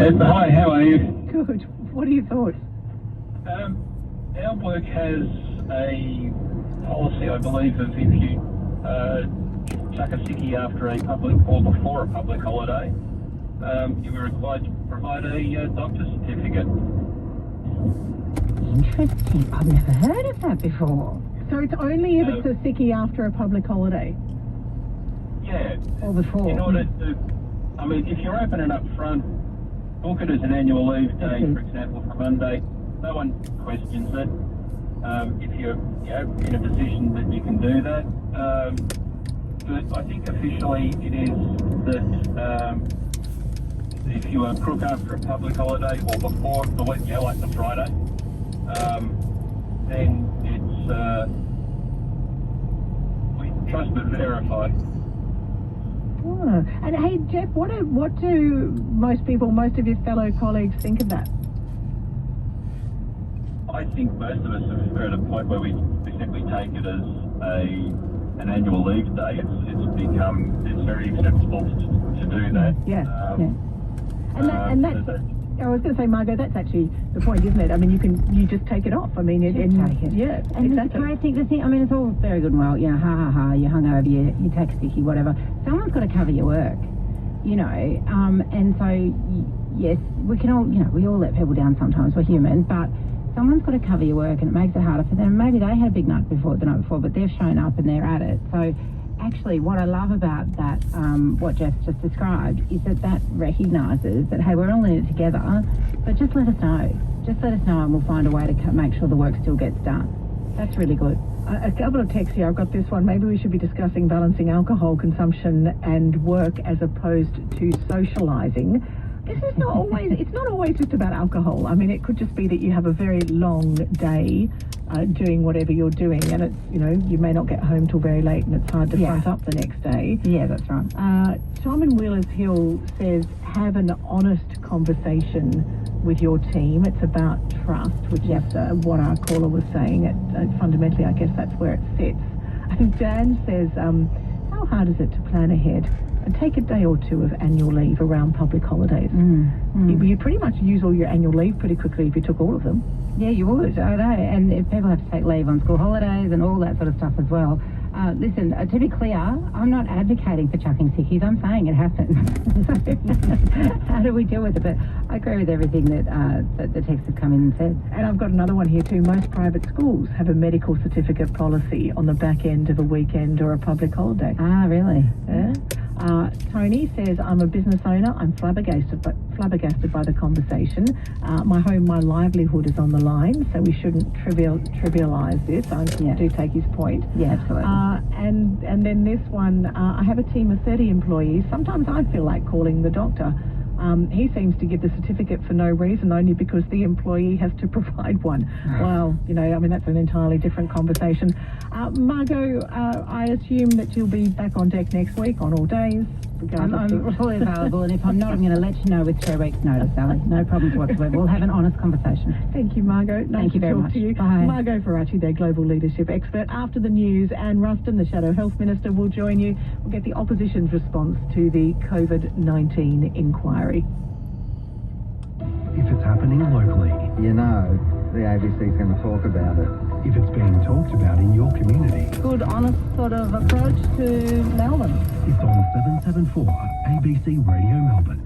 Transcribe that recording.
Hi, how are you? Good. What are your thoughts? Our work has a policy, I believe, of if you chuck a sickie after a public or before a public holiday, you are required to provide a doctor's certificate. Interesting. I've never heard of that before. So it's only if it's a sickie after a public holiday? Yeah. Or before. In order to, I mean, if you're opening up front, book it as an annual leave day, for example, for Monday. No one questions it. If you're in a position that you can do that. But I think officially it is that if you are crook after a public holiday or before the week, like the Friday, then it's trust but verified. Oh. And hey, Jeff, what do most of your fellow colleagues think of that? I think most of us are at a point where we simply take it as an annual leave day. It's very acceptable to do that. Yeah. And that's I was going to say, Margot, that's actually the point, isn't it? I mean, you just take it off. I mean, take it. Yeah, and exactly. the thing, I mean, it's all very good and well, you're hungover, you take a sickie, whatever. Someone's got to cover your work, and so, yes, we can all, we all let people down sometimes, we're human, but someone's got to cover your work and it makes it harder for them. Maybe they had a big night the night before, but they've shown up and they're at it. So actually what I love about that, what Jeff's just described, is that recognises that, hey, we're all in it together, but just let us know. Just let us know and we'll find a way to make sure the work still gets done. That's really good. A couple of texts here. I've got this one. Maybe we should be discussing balancing alcohol consumption and work as opposed to socialising. This is not always, it's not always just about alcohol. I mean, it could just be that you have a very long day doing whatever you're doing, and it's, you may not get home till very late and it's hard to front up the next day. Yeah, that's right. Tom in Wheelers Hill says, have an honest conversation with your team. It's about trust, which is what our caller was saying. Fundamentally, I guess that's where it sits. And Dan says, how hard is it to plan ahead and take a day or two of annual leave around public holidays? You pretty much use all your annual leave pretty quickly if you took all of them. Yeah, you would. I know. And if people have to take leave on school holidays and all that sort of stuff as well. Listen, to be clear, I'm not advocating for chucking sickies. I'm saying it happens. So, how do we deal with it? But I agree with everything that the text has come in and said. And I've got another one here too. Most private schools have a medical certificate policy on the back end of a weekend or a public holiday. Ah, really? Yeah. Tony says, I'm a business owner. I'm flabbergasted by the conversation. My home, my livelihood is on the line, so we shouldn't trivialise this. I do take his point. Yeah, absolutely. And then this one, I have a team of 30 employees. Sometimes I feel like calling the doctor. He seems to give the certificate for no reason, only because the employee has to provide one. Well, that's an entirely different conversation. Margot, I assume that you'll be back on deck next week on all days. I'm fully available, and if I'm not, I'm going to let you know with 3 weeks' notice, Sally. No problems whatsoever. We'll have an honest conversation. Thank you, Margot. Thank you very much. To you. Bye. Margot Ferracci, their global leadership expert. After the news, Anne Ruston, the Shadow Health Minister, will join you. We'll get the opposition's response to the COVID-19 inquiry. If it's happening locally, the ABC's going to talk about it. if it's being talked about in your community. Good, honest sort of approach to Melbourne. It's on 774 ABC Radio Melbourne.